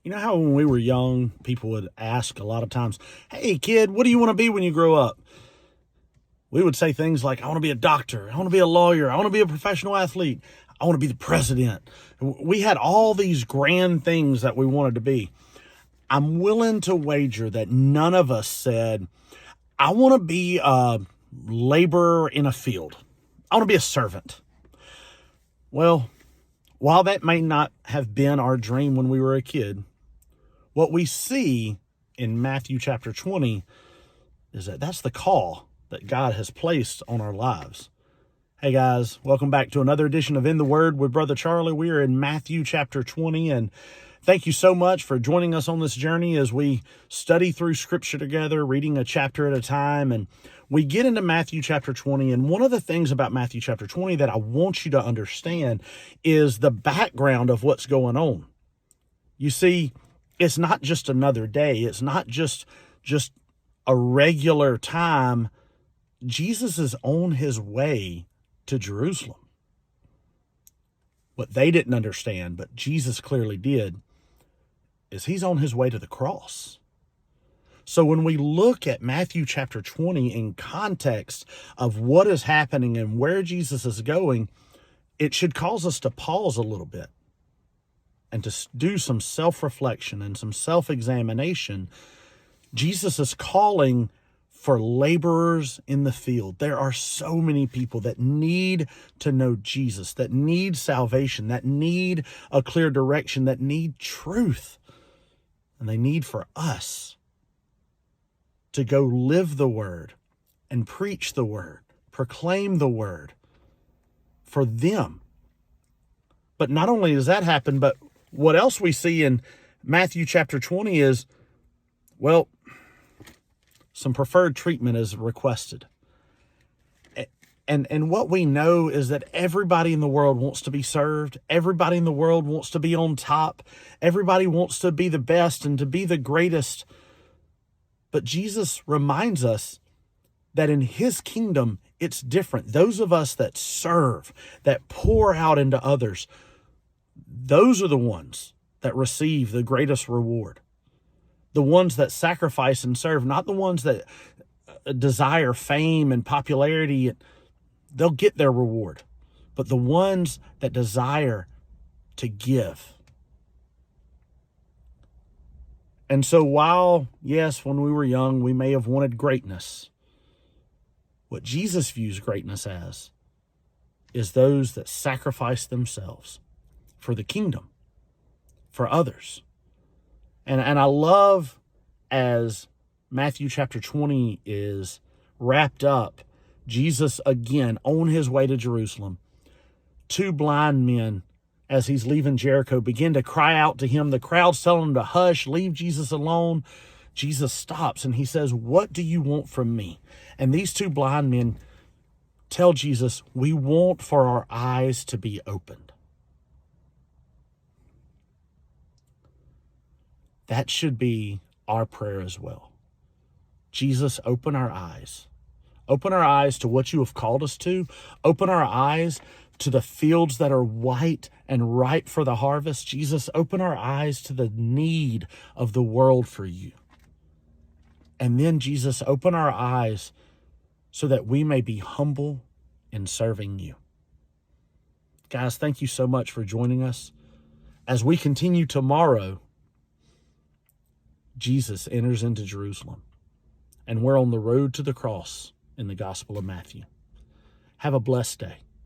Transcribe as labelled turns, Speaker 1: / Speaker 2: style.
Speaker 1: You know how when we were young, people would ask a lot of times, "Hey, kid, what do you want to be when you grow up?" We would say things like, "I want to be a doctor. I want to be a lawyer. I want to be a professional athlete. I want to be the president." We had all these grand things that we wanted to be. I'm willing to wager that none of us said, "I want to be a laborer in a field. I want to be a servant." Well, while that may not have been our dream when we were a kid, what we see in Matthew chapter 20 is that that's the call that God has placed on our lives. Hey guys, welcome back to another edition of In the Word with Brother Charlie. We are in Matthew chapter 20, and thank you so much for joining us on this journey as we study through Scripture together, reading a chapter at a time. And we get into Matthew chapter 20, and one of the things about Matthew chapter 20 that I want you to understand is the background of what's going on. You see, it's not just another day. It's not just a regular time. Jesus is on his way to Jerusalem. What they didn't understand, but Jesus clearly did, is he's on his way to the cross. So when we look at Matthew chapter 20 in context of what is happening and where Jesus is going, it should cause us to pause a little bit and to do some self-reflection and some self-examination. Jesus is calling for laborers in the field. There are so many people that need to know Jesus, that need salvation, that need a clear direction, that need truth. And they need for us to go live the word and preach the word, proclaim the word for them. But not only does that happen, but what else we see in Matthew chapter 20 is, well, some preferred treatment is requested. And what we know is that everybody in the world wants to be served. Everybody in the world wants to be on top. Everybody wants to be the best and to be the greatest. But Jesus reminds us that in his kingdom, it's different. Those of us that serve, that pour out into others, those are the ones that receive the greatest reward. The ones that sacrifice and serve, not the ones that desire fame and popularity. They'll get their reward. But the ones that desire to give. And so while, yes, when we were young, we may have wanted greatness, what Jesus views greatness as is those that sacrifice themselves for the kingdom, for others. And I love, as Matthew chapter 20 is wrapped up, Jesus again on his way to Jerusalem. Two blind men, as he's leaving Jericho, begin to cry out to him. The crowd's telling him to hush, leave Jesus alone. Jesus stops and he says, "What do you want from me?" And these two blind men tell Jesus, "We want for our eyes to be opened." That should be our prayer as well. Jesus, open our eyes. Open our eyes to what you have called us to. Open our eyes to the fields that are white and ripe for the harvest. Jesus, open our eyes to the need of the world for you. And then, Jesus, open our eyes so that we may be humble in serving you. Guys, thank you so much for joining us. As we continue tomorrow, Jesus enters into Jerusalem, and we're on the road to the cross in the Gospel of Matthew. Have a blessed day.